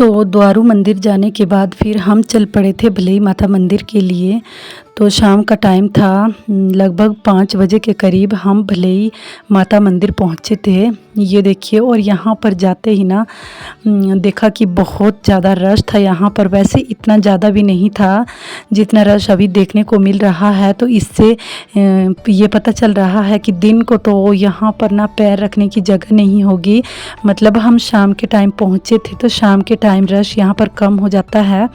तो द्वारू मंदिर जाने के बाद फिर हम चल पड़े थे भलई माता मंदिर के लिए। तो शाम का टाइम था, लगभग 5 बजे के करीब हम भलई माता मंदिर पहुँचे थे। ये देखिए, और यहाँ पर जाते ही ना देखा कि बहुत ज़्यादा रश था यहाँ पर। वैसे इतना ज़्यादा भी नहीं था जितना रश अभी देखने को मिल रहा है। तो इससे ये पता चल रहा है कि दिन को तो यहाँ पर ना पैर रखने की जगह नहीं होगी। मतलब हम शाम के टाइम पहुँचे थे तो शाम के टाइम रश यहाँ पर कम हो जाता है।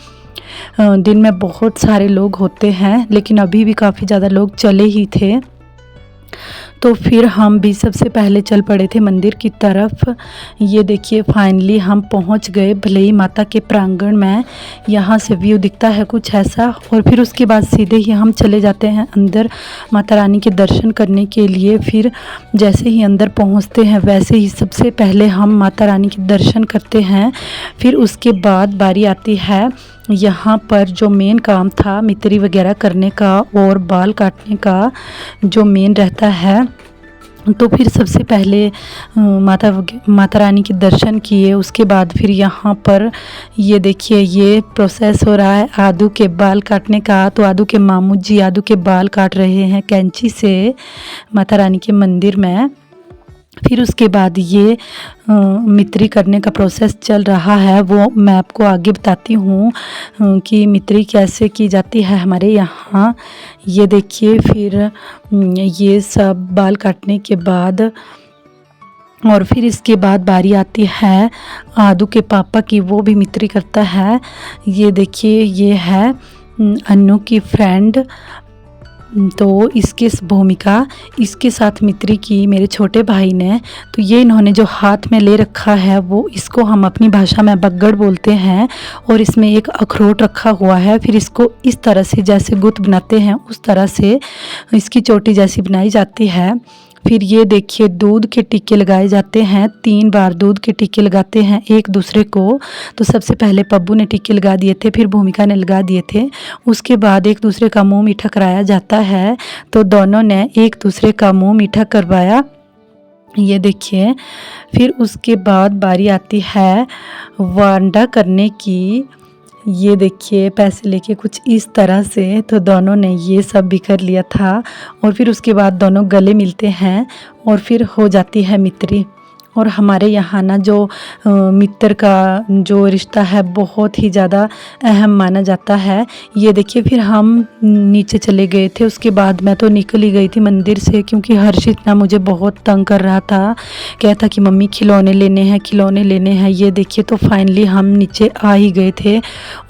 दिन में बहुत सारे लोग होते हैं, लेकिन अभी भी काफ़ी ज़्यादा लोग चले ही थे। तो फिर हम भी सबसे पहले चल पड़े थे मंदिर की तरफ। ये देखिए, फाइनली हम पहुंच गए भलई माता के प्रांगण में। यहाँ से व्यू दिखता है कुछ ऐसा, और फिर उसके बाद सीधे ही हम चले जाते हैं अंदर माता रानी के दर्शन करने के लिए। फिर जैसे ही अंदर पहुंचते हैं वैसे ही सबसे पहले हम माता रानी के दर्शन करते हैं। फिर उसके बाद बारी आती है यहाँ पर जो मेन काम था मित्री वगैरह करने का और बाल काटने का, जो मेन रहता है। तो फिर सबसे पहले माता रानी के दर्शन किए। उसके बाद फिर यहाँ पर ये देखिए, ये प्रोसेस हो रहा है आदू के बाल काटने का। तो आदू के मामू जी आदू के बाल काट रहे हैं कैंची से माता रानी के मंदिर में। फिर उसके बाद ये मित्री करने का प्रोसेस चल रहा है, वो मैं आपको आगे बताती हूँ कि मित्री कैसे की जाती है हमारे यहाँ। ये देखिए, फिर ये सब बाल काटने के बाद और फिर इसके बाद बारी आती है आदू के पापा की, वो भी मित्री करता है। ये देखिए, ये है अन्नू की फ्रेंड। तो इसकी भूमिका इसके साथ मित्री की मेरे छोटे भाई ने। तो ये इन्होंने जो हाथ में ले रखा है वो, इसको हम अपनी भाषा में बग्गड़ बोलते हैं, और इसमें एक अखरोट रखा हुआ है। फिर इसको इस तरह से जैसे गुत बनाते हैं उस तरह से इसकी चोटी जैसी बनाई जाती है। फिर ये देखिए, दूध के टीके लगाए जाते हैं। 3 बार दूध के टीके लगाते हैं एक दूसरे को। तो सबसे पहले पब्बू ने टीके लगा दिए थे, फिर भूमिका ने लगा दिए थे। उसके बाद एक दूसरे का मुंह मीठा कराया जाता है। तो दोनों ने एक दूसरे का मुंह मीठा करवाया। ये देखिए, फिर उसके बाद बारी आती है वांडा करने की। ये देखिए, पैसे लेके कुछ इस तरह से। तो दोनों ने ये सब भी कर लिया था, और फिर उसके बाद दोनों गले मिलते हैं और फिर हो जाती है मित्री। और हमारे यहाँ ना जो मित्र का जो रिश्ता है बहुत ही ज़्यादा अहम माना जाता है। ये देखिए, फिर हम नीचे चले गए थे। उसके बाद मैं तो निकल ही गई थी मंदिर से, क्योंकि हर्षित ना मुझे बहुत तंग कर रहा था। कहता कि मम्मी खिलौने लेने हैं, खिलौने लेने हैं। ये देखिए, तो फाइनली हम नीचे आ ही गए थे,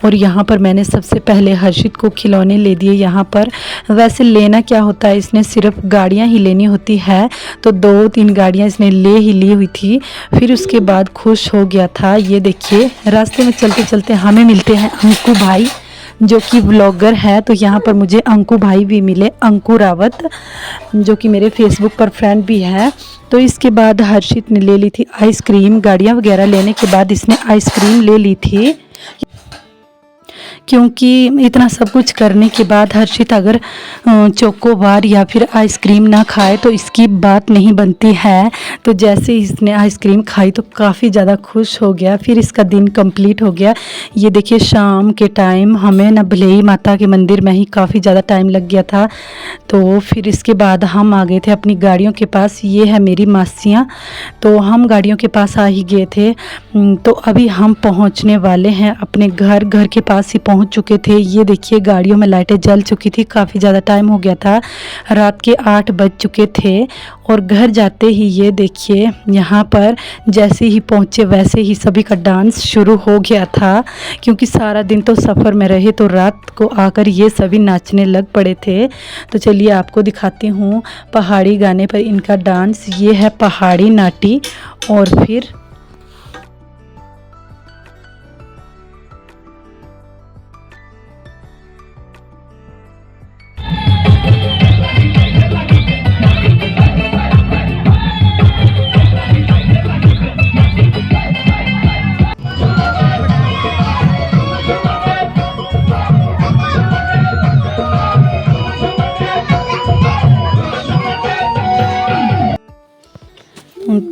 और यहाँ पर मैंने सबसे पहले हर्षित को खिलौने ले दिए। यहाँ पर वैसे लेना क्या होता है, इसने सिर्फ गाड़ियाँ ही लेनी होती है। तो 2-3 गाड़ियाँ इसने ले ही ली हुई थी। फिर उसके बाद खुश हो गया था। ये देखिए, रास्ते में चलते चलते हमें मिलते हैं अंकु भाई, जो कि व्लॉगर है। तो यहाँ पर मुझे अंकु भाई भी मिले, अंकु रावत, जो कि मेरे फेसबुक पर फ्रेंड भी है। तो इसके बाद हर्षित ने ले ली थी आइसक्रीम। गाड़ियाँ वगैरह लेने के बाद इसने आइसक्रीम ले ली थी, क्योंकि इतना सब कुछ करने के बाद हर्षित अगर चोकोबार या फिर आइसक्रीम ना खाए तो इसकी बात नहीं बनती है। तो जैसे ही इसने आइसक्रीम खाई तो काफ़ी ज़्यादा खुश हो गया। फिर इसका दिन कंप्लीट हो गया। ये देखिए, शाम के टाइम हमें ना भलई माता के मंदिर में ही काफ़ी ज़्यादा टाइम लग गया था। तो फिर इसके बाद हम आ गए थे अपनी गाड़ियों के पास। ये है मेरी मासियाँ। तो हम गाड़ियों के पास आ ही गए थे। तो अभी हम पहुँचने वाले हैं अपने घर के पास ही पहुंच चुके थे। ये देखिए, गाड़ियों में लाइटें जल चुकी थी, काफ़ी ज़्यादा टाइम हो गया था, रात के 8 बज चुके थे। और घर जाते ही ये देखिए, यहाँ पर जैसे ही पहुँचे वैसे ही सभी का डांस शुरू हो गया था, क्योंकि सारा दिन तो सफ़र में रहे तो रात को आकर ये सभी नाचने लग पड़े थे। तो चलिए आपको दिखाती हूँ पहाड़ी गाने पर इनका डांस। ये है पहाड़ी नाटी। और फिर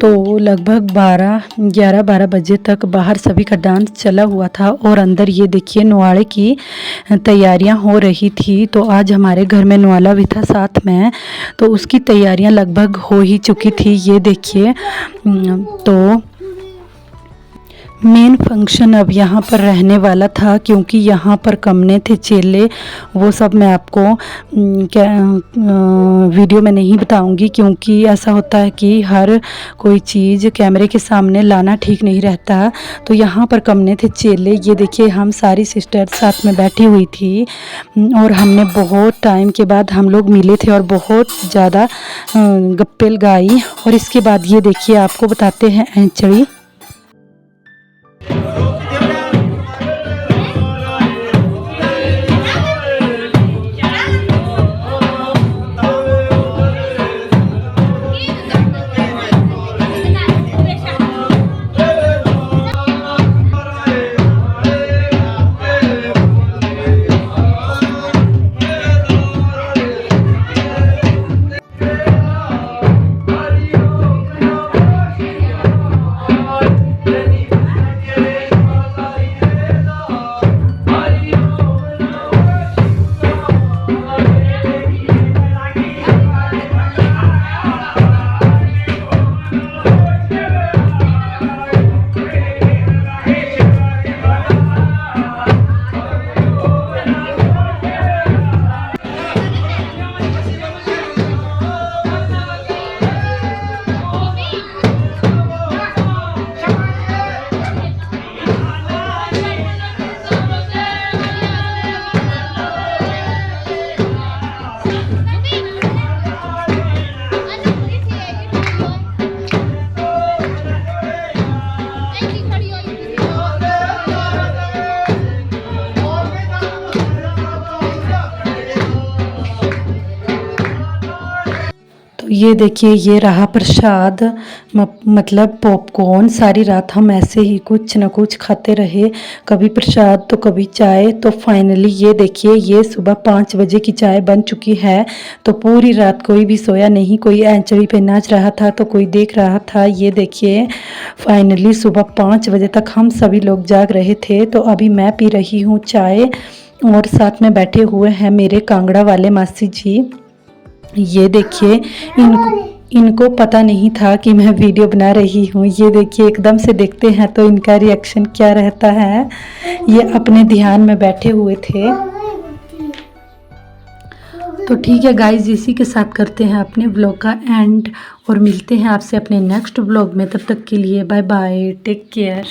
तो लगभग 11-12 बजे तक बाहर सभी का डांस चला हुआ था और अंदर ये देखिए नुआड़े की तैयारियां हो रही थी। तो आज हमारे घर में नुआला भी था साथ में, तो उसकी तैयारियां लगभग हो ही चुकी थी। ये देखिए तो मेन फंक्शन अब यहाँ पर रहने वाला था, क्योंकि यहाँ पर कमने थे चेले, वो सब मैं आपको वीडियो में नहीं बताऊंगी, क्योंकि ऐसा होता है कि हर कोई चीज़ कैमरे के सामने लाना ठीक नहीं रहता। तो यहाँ पर कमने थे चेले। ये देखिए हम सारी सिस्टर साथ में बैठी हुई थी और हमने बहुत टाइम के बाद हम लोग मिले थे और बहुत ज़्यादा गप्पे लगाई। और इसके बाद ये देखिए आपको बताते हैं एंचड़ी। ये देखिए ये रहा प्रसाद, मतलब पॉपकॉर्न। सारी रात हम ऐसे ही कुछ न कुछ खाते रहे, कभी प्रसाद तो कभी चाय। तो फाइनली ये देखिए ये सुबह 5 बजे की चाय बन चुकी है। तो पूरी रात कोई भी सोया नहीं, कोई एंचड़ी पे नाच रहा था तो कोई देख रहा था। ये देखिए फाइनली सुबह 5 बजे तक हम सभी लोग जाग रहे थे। तो अभी मैं पी रही हूँ चाय और साथ में बैठे हुए हैं मेरे कांगड़ा वाले मासी जी। ये देखिए इनको पता नहीं था कि मैं वीडियो बना रही हूँ। ये देखिए एकदम से देखते हैं तो इनका रिएक्शन क्या रहता है। ये अपने ध्यान में बैठे हुए थे। तो ठीक है गाइज, इसी के साथ करते हैं अपने ब्लॉग का एंड और मिलते हैं आपसे अपने नेक्स्ट ब्लॉग में। तब तक के लिए बाय बाय, टेक केयर।